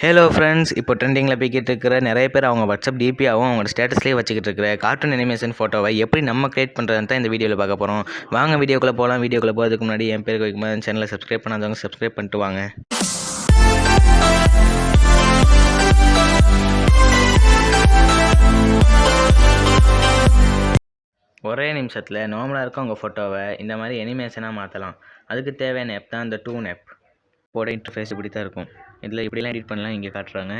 Hello friends, இப்போ ட்ரெண்டிங்கில் போய்கிட்டு இருக்கிற நிறைய பேர் அவங்க வாட்ஸ்அப் டிபியாகவும் அவங்களோட ஸ்டேட்டஸ்லேயே வச்சுக்கிட்டு இருக்கிற கார்ட்டூன் அனிமேஷன் ஃபோட்டோவை எப்படி நம்ம கிரியேட் பண்ணுறதுன்னு தான் இந்த வீடியோவில் பார்க்க போகிறோம். வாங்க வீடியோக்குள்ளே போகலாம். வீடியோக்குள்ளே போகிறதுக்கு முன்னாடி என் பேருக்கு வைக்கும்போது சேனலை சப்ஸ்கிரைப் பண்ணாதவங்க சப்ஸ்கிரைப் பண்ணிட்டு வாங்க. ஒரே நிமிஷத்தில் நார்மலாக இருக்க உங்கள் ஃபோட்டோவை இந்த மாதிரி அனிமேஷனாக மாற்றலாம். அதுக்கு தேவையான ஆப் தான் இந்த டூன் ஆப். போட இன்டர்ஃபேஸ் இப்படி தான் இருக்கும். இதில் இப்படிலாம் எடிட் பண்ணலாம் இங்கே காட்டுறாங்க.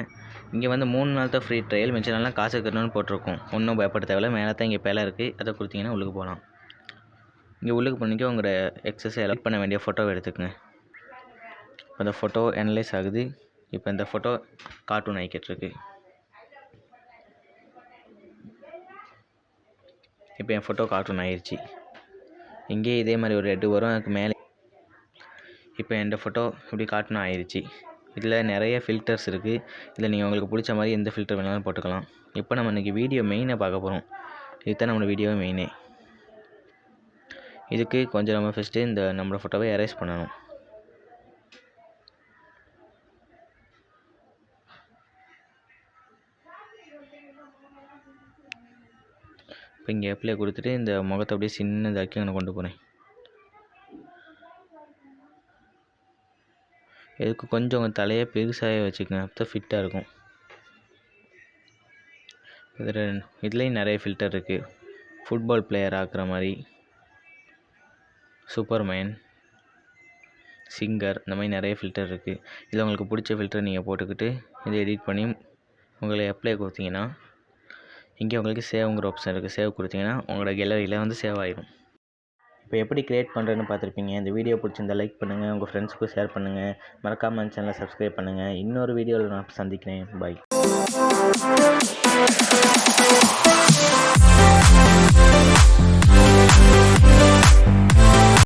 இங்கே வந்து 3 நாள் தான் ஃப்ரீ ட்ரையல், மிச்ச நாள்லாம் காசு கட்டணும்னு போட்டிருக்கும். ஒன்றும் பயப்பட தேவையில்ல. மேலே தான் இங்கே பேலாம் இருக்குது, அதை கொடுத்தீங்கன்னா உள்ளுக்கு போகலாம். இங்கே உள்ளுக்கு பண்ணிக்க உங்களோட எக்ஸஸை எடிட் பண்ண வேண்டிய ஃபோட்டோவை எடுத்துக்கங்க. இப்போ இந்த ஃபோட்டோ அனலைஸ் ஆகுது. இப்போ இந்த ஃபோட்டோ கார்ட்டூன் ஆகிக்கிட்டுருக்கு. இப்போ என் ஃபோட்டோ கார்ட்டூன் ஆயிடுச்சு. இங்கே இதே மாதிரி ஒரு ரெட்டு வரும், அதுக்கு மேலே இப்போ என் ஃபோட்டோ இப்படி கார்ட்டூன் ஆயிடுச்சு. இதில் நிறைய ஃபில்டர்ஸ் இருக்குது. இதில் நீங்கள் உங்களுக்கு பிடிச்ச மாதிரி எந்த ஃபில்டர் வேணாலும் போட்டுக்கலாம். இப்போ நம்ம இன்றைக்கி வீடியோ மெயினை பார்க்க போகிறோம். இதுதான் நம்மளோட வீடியோ மெயினே. இதுக்கு கொஞ்சம் நம்ம ஃபஸ்ட்டு இந்த நம்மளோட ஃபோட்டோவை எரேஸ் பண்ணணும். இப்போ இங்கே அப்ளை கொடுத்துட்டு இந்த முகத்தை அப்படியே சின்னதாக்கி நான் கொண்டு போகிறேன். இதுக்கு கொஞ்சம் உங்கள் தலையை பெருசாகவே வச்சுக்கோங்க, அப்போ தான் ஃபிட்டாக இருக்கும். இதுலேயும் நிறைய ஃபில்டர் இருக்குது. ஃபுட்பால் பிளேயர் ஆக்குற மாதிரி, சூப்பர்மேன், சிங்கர், இந்த மாதிரி நிறைய ஃபில்டர் இருக்குது. இதில் உங்களுக்கு பிடிச்ச ஃபில்டர் நீங்கள் போட்டுக்கிட்டு இதை எடிட் பண்ணி உங்களை அப்ளை கொடுத்தீங்கன்னா இங்கே உங்களுக்கு சேவ்ங்கிற ஆப்ஷன் இருக்குது. சேவ் கொடுத்தீங்கன்னா உங்களோட கேலரியில் வந்து சேவ் ஆகிடும். இப்போ எப்படி க்ரியேட் பண்ணுறதுன்னு பார்த்துருப்பீங்க. இந்த வீடியோ பிடிச்சிருந்தா லைக் பண்ணுங்கள், உங்கள் ஃப்ரெண்ட்ஸுக்கும் ஷேர் பண்ணுங்கள். மறக்காமல் அந்த சேனலை சப்ஸ்கிரைப் பண்ணுங்கள். இன்னொரு வீடியோவில் நான் சந்திக்கிறேன். பாய்.